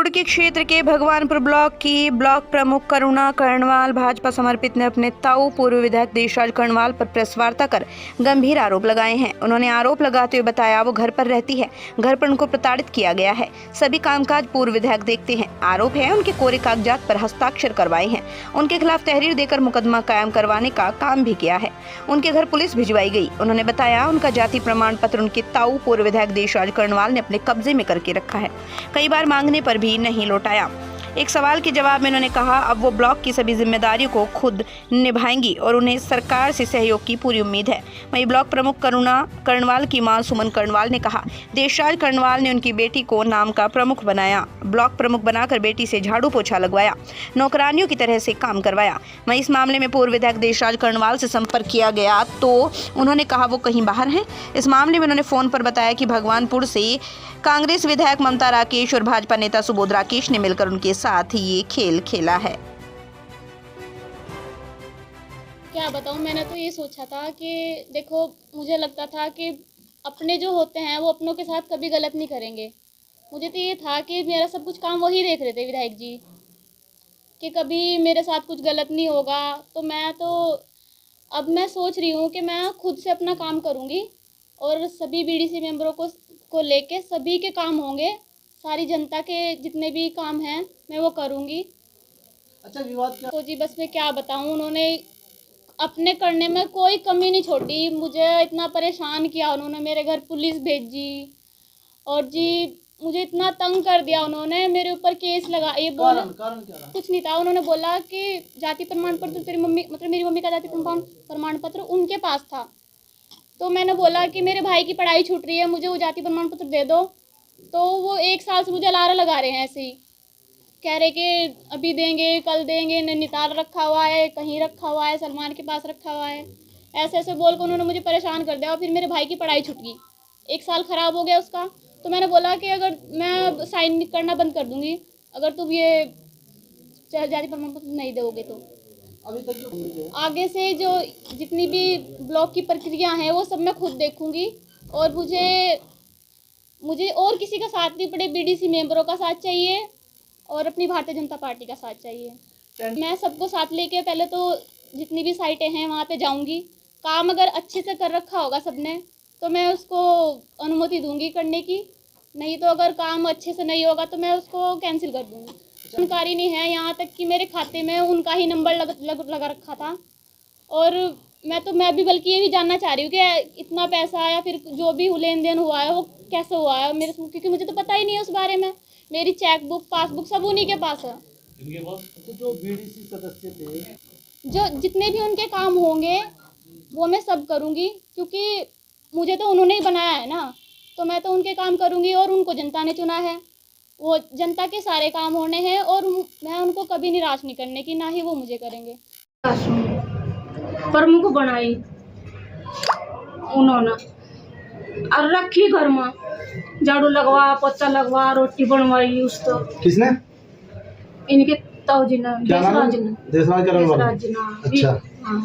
रुड़की क्षेत्र के भगवानपुर ब्लॉक की ब्लॉक प्रमुख करुणा कर्णवाल भाजपा समर्पित ने अपने ताऊ पूर्व विधायक देशराज कर्णवाल पर प्रेस वार्ता कर गंभीर आरोप लगाए हैं। उन्होंने आरोप लगाते हुए बताया वो घर पर रहती है, घर पर उनको प्रताड़ित किया गया है, सभी कामकाज पूर्व विधायक देखते हैं। आरोप है उनके कोरे कागजात पर हस्ताक्षर करवाए हैं, उनके खिलाफ तहरीर देकर मुकदमा कायम करवाने का काम भी किया है। उनके घर पुलिस भिजवाई गई। उन्होंने बताया उनका जाति प्रमाण पत्र उनके ताऊ पूर्व विधायक देशराज कर्णवाल ने अपने कब्जे में करके रखा है, कई बार मांगने पर भी नहीं लौटाया। एक सवाल के जवाब में उन्होंने कहा अब वो ब्लॉक की सभी जिम्मेदारियों को खुद निभाएंगी और उन्हें सरकार से सहयोग की पूरी उम्मीद है। वहीं ब्लॉक प्रमुख करुणा कर्णवाल की मां सुमन कर्णवाल ने कहा देशराज कर्णवाल ने उनकी बेटी को नाम का प्रमुख बनाया, ब्लॉक प्रमुख बनाकर बेटी से झाड़ू पोछा लगवाया, नौकरानियों की तरह से काम करवाया। वहीं इस मामले में पूर्व विधायक देशराज कर्णवाल से संपर्क किया गया तो उन्होंने कहा वो कहीं बाहर हैं। इस मामले में उन्होंने फोन पर बताया कि भगवानपुर से कांग्रेस विधायक ममता राकेश और भाजपा नेता सुबोध राकेश ने मिलकर उनके साथ ये खेल खेला है। क्या बताऊं, मैंने तो ये सोचा था कि देखो, मुझे लगता था कि अपने जो होते हैं वो अपनों के साथ कभी गलत नहीं करेंगे। मुझे तो ये था कि मेरा सब कुछ काम वही देख रहे थे विधायक जी, कि कभी मेरे साथ कुछ गलत नहीं होगा। अब मैं सोच रही हूँ कि मैं खुद से अपना काम करूँगी और सभी बीडीसी मेंबरों को लेके सभी के काम होंगे, सारी जनता के जितने भी काम हैं मैं वो करूँगी। अच्छा, विवाद क्या? तो जी बस मैं क्या बताऊँ, उन्होंने अपने करने में कोई कमी नहीं छोड़ी। मुझे इतना परेशान किया उन्होंने, मेरे घर पुलिस भेजी और जी मुझे इतना तंग कर दिया उन्होंने, मेरे ऊपर केस लगा। ये बोला कारण क्या रहा? कुछ नहीं था। उन्होंने बोला कि जाति प्रमाण पत्र तेरी मम्मी, मतलब मेरी मम्मी का जाति प्रमाण पत्र उनके पास था। तो मैंने बोला कि मेरे भाई की पढ़ाई छूट रही है, मुझे वो जाति प्रमाण पत्र दे दो। तो वो 1 साल से मुझे लारा लगा रहे हैं, ऐसे ही कह रहे कि अभी देंगे, कल देंगे, नैनीताल रखा हुआ है, कहीं रखा हुआ है, सलमान के पास रखा हुआ है, ऐसे ऐसे बोल कर उन्होंने मुझे परेशान कर दिया। और फिर मेरे भाई की पढ़ाई छूट गई, 1 साल ख़राब हो गया उसका। तो मैंने बोला कि अगर मैं साइन करना बंद कर दूँगी अगर तुम ये जाति प्रमाण पत्र नहीं दोगे तो। अभी तक जो आगे से जो जितनी भी ब्लॉक की प्रक्रिया हैं वो सब मैं खुद देखूँगी और मुझे और किसी का साथ नहीं पड़े, बीडीसी मेंबरों का साथ चाहिए और अपनी भारतीय जनता पार्टी का साथ चाहिए। मैं सबको साथ लेके पहले तो जितनी भी साइटें हैं वहाँ पे जाऊँगी। काम अगर अच्छे से कर रखा होगा सबने तो मैं उसको अनुमति दूँगी करने की, नहीं तो अगर काम अच्छे से नहीं होगा तो मैं उसको कैंसिल कर दूँगी। जानकारी नहीं है, यहाँ तक कि मेरे खाते में उनका ही नंबर लगा रखा था। और मैं भी बल्कि ये भी जानना चाह रही हूँ कि इतना पैसा या फिर जो भी लेन देन हुआ है वो कैसे हुआ है मेरे, क्योंकि मुझे तो पता ही नहीं है उस बारे में। मेरी चेक बुक, पासबुक सब उन्हीं के पास है। तो जो बीडीसी सदस्य थे, जो जितने भी उनके काम होंगे वो मैं सब करूँगी, क्योंकि मुझे तो उन्होंने ही बनाया है ना, तो मैं तो उनके काम करूँगी। और उनको जनता ने चुना है, वो जनता के सारे काम होने हैं और मैं उनको कभी निराश नहीं करने की, ना ही वो मुझे करेंगे। प्रमुख बनाई उन्होंने और रखी घर में, झाड़ू लगवा, पोछा लगवा, रोटी बनवाई। उसको किसने? इनके ताऊ जी ने, देशराज जी ने। अच्छा। हाँ,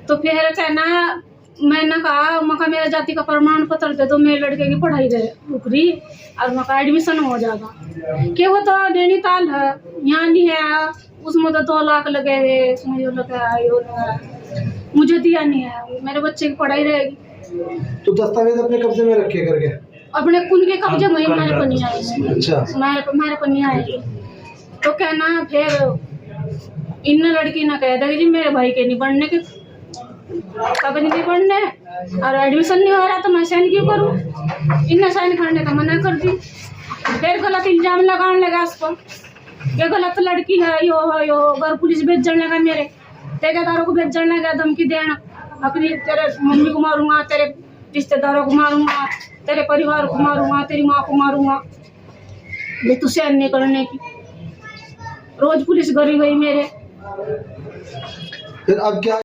तो फिर कहना मैंने कहा मका मेरा जाति का प्रमाण पत्र दे दो, मेरे लड़के की पढ़ाई रुक रही और मका एडमिशन हो जाएगा। कि वो तो नैनीताल है, यहाँ नहीं है, उसमें तो 2 लाख लगे हुए, मुझे दिया नहीं है, मेरे बच्चे की पढ़ाई रहेगी। तो दस्तावेज अपने कब्जे में रखे करके? अपने उनके कब्जे में, मेरे को नहीं आएगी। अच्छा। मेरे को नहीं आएगी। तो कहना फिर इन लड़की ने कह दिया जी मेरे भाई के नहीं पढ़ने के कागज नहीं पढ़ने और एडमिशन नहीं हो रहा तो मैं साइन क्यों करूँ। इनने साइन करने का मना कर दी। फिर गलत इल्जाम लगाने लगा उस पर, ये गलत लड़की है, यो घर पुलिस भेज जाने लगा, मेरे ठेकेदारों को भेज जाने लगा, धमकी देना, अपनी तेरे मम्मी को मारूंगा, तेरे रिश्तेदारों को मारूंगा, तेरे परिवार को मारूंगा, तेरी माँ को मारूंगा, ये तू सहन नहीं करने की। रोज पुलिस गरी गई मेरे। फिर अब क्या?